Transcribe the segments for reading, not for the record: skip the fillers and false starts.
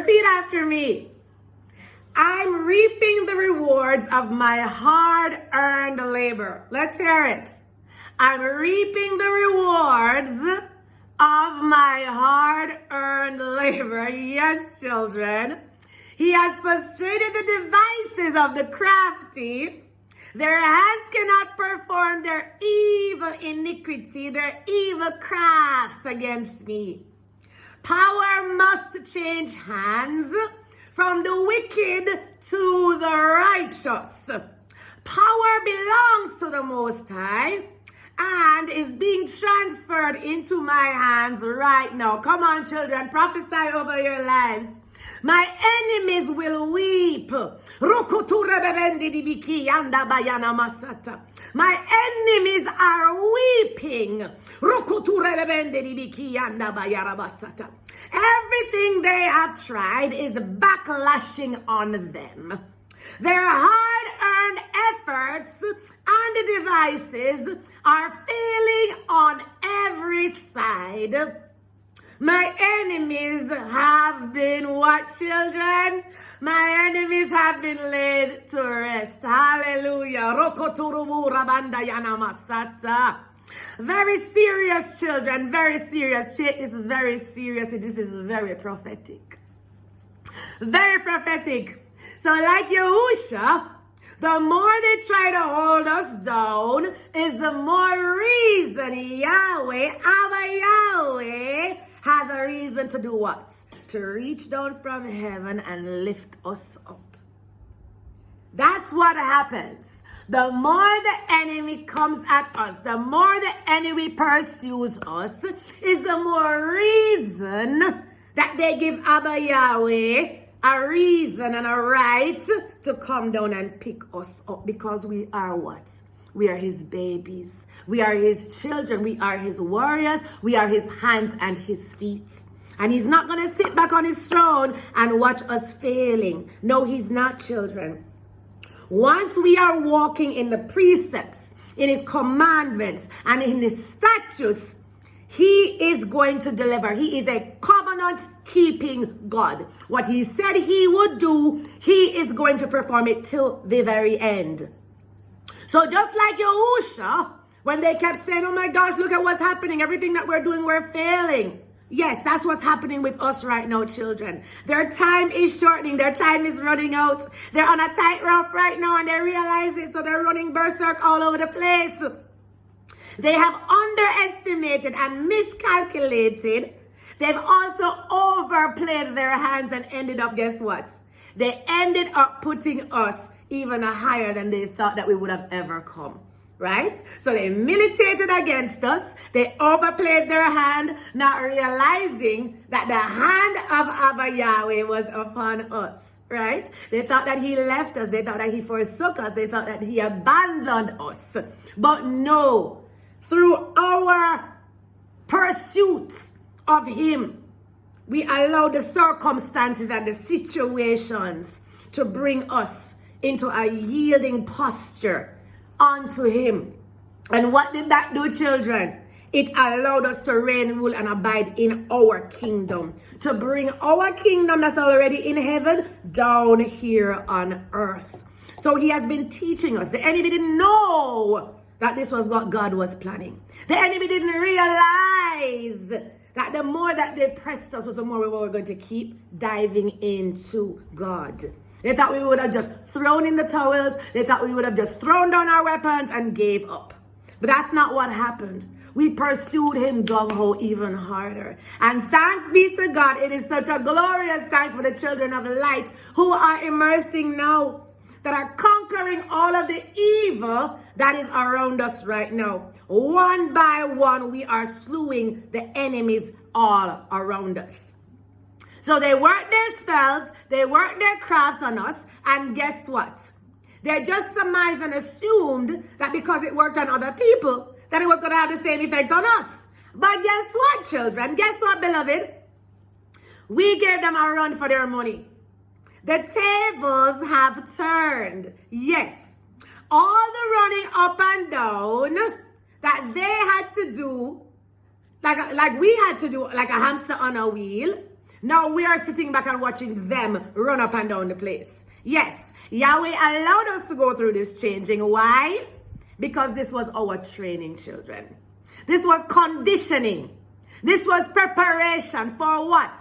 Repeat after me. I'm reaping the rewards of my hard-earned labor. Let's hear it. I'm reaping the rewards of my hard-earned labor. Yes, children. He has frustrated the devices of the crafty. Their hands cannot perform their evil iniquity, their evil crafts against me. Power must change hands from the wicked to the righteous. Power belongs to the Most High and is being transferred into my hands right now. Come on, children, prophesy over your lives. My enemies will weep. My enemies are weeping. Everything they have tried is backlashing on them. Their hard-earned efforts and devices are failing on every side. My enemies have been what, children? My enemies have been laid to rest. Hallelujah. Very serious, children. Very serious. Take this very seriously. This is very prophetic. Very prophetic. So like Yahusha, the more they try to hold us down is the more reason Yahweh, our Yahweh, has a reason to do what? To reach down from heaven and lift us up. That's what happens. The more the enemy comes at us, the more the enemy pursues us, is the more reason that they give Abba Yahweh a reason and a right to come down and pick us up, because we are what? We are his babies. We are his children. We are his warriors. We are his hands and his feet. And he's not going to sit back on his throne and watch us failing. No, he's not, children. Once we are walking in the precepts, in his commandments, and in his statutes, he is going to deliver. He is a covenant-keeping God. What he said he would do, he is going to perform it till the very end. So just like Yahusha, when they kept saying, oh my gosh, look at what's happening. Everything that we're doing, we're failing. Yes, that's what's happening with us right now, children. Their time is shortening. Their time is running out. They're on a tightrope right now and they realize it. So they're running berserk all over the place. They have underestimated and miscalculated. They've also overplayed their hands and ended up, guess what? They ended up putting us even higher than they thought that we would have ever come. Right? So they militated against us. They overplayed their hand, not realizing that the hand of Abba Yahweh was upon us. Right? They thought that he left us. They thought that he forsook us. They thought that he abandoned us. But no. Through our pursuit of him, we allow the circumstances and the situations to bring us into a yielding posture unto him. And what did that do, children? It allowed us to reign, rule, and abide in our kingdom. To bring our kingdom that's already in heaven down here on earth. So he has been teaching us. The enemy didn't know that this was what God was planning. The enemy didn't realize that the more that they pressed us was the more we were going to keep diving into God. They thought we would have just thrown in the towels. They thought we would have just thrown down our weapons and gave up. But that's not what happened. We pursued him gung-ho even harder. And thanks be to God, it is such a glorious time for the children of light who are immersing now, that are conquering all of the evil that is around us right now. One by one, we are slewing the enemies all around us. So they work their spells, they work their crafts on us, and guess what? They just surmised and assumed that because it worked on other people, that it was going to have the same effect on us. But guess what, children? Guess what, beloved? We gave them a run for their money. The tables have turned. Yes. All the running up and down that they had to do, like we had to do, like a hamster on a wheel, Now we are sitting back and watching them run up and down the place. Yes, Yahweh allowed us to go through this changing. Why? Because this was our training, children. This was conditioning. This was preparation for what?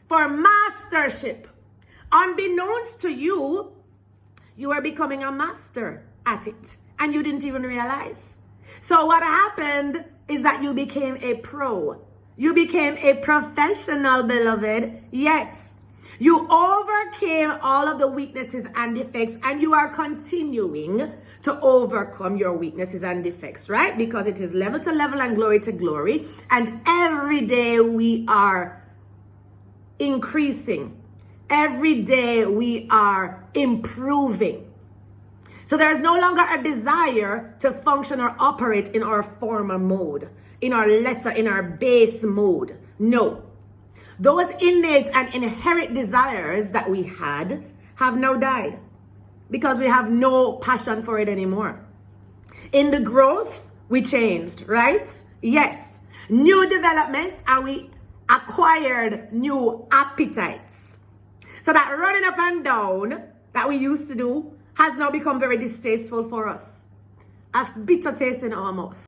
For mastership. Unbeknownst to you, you are becoming a master at it. And you didn't even realize. So what happened is that you became a pro. You became a professional, beloved. Yes. You overcame all of the weaknesses and defects, and you are continuing to overcome your weaknesses and defects, right? Because it is level to level and glory to glory. And every day we are increasing. Every day we are improving. So there is no longer a desire to function or operate in our former mode, in our base mode. No. Those innate and inherent desires that we had have now died because we have no passion for it anymore. In the growth, we changed, right? Yes. New developments, and we acquired new appetites. So that running up and down that we used to do has now become very distasteful for us. A bitter taste in our mouth.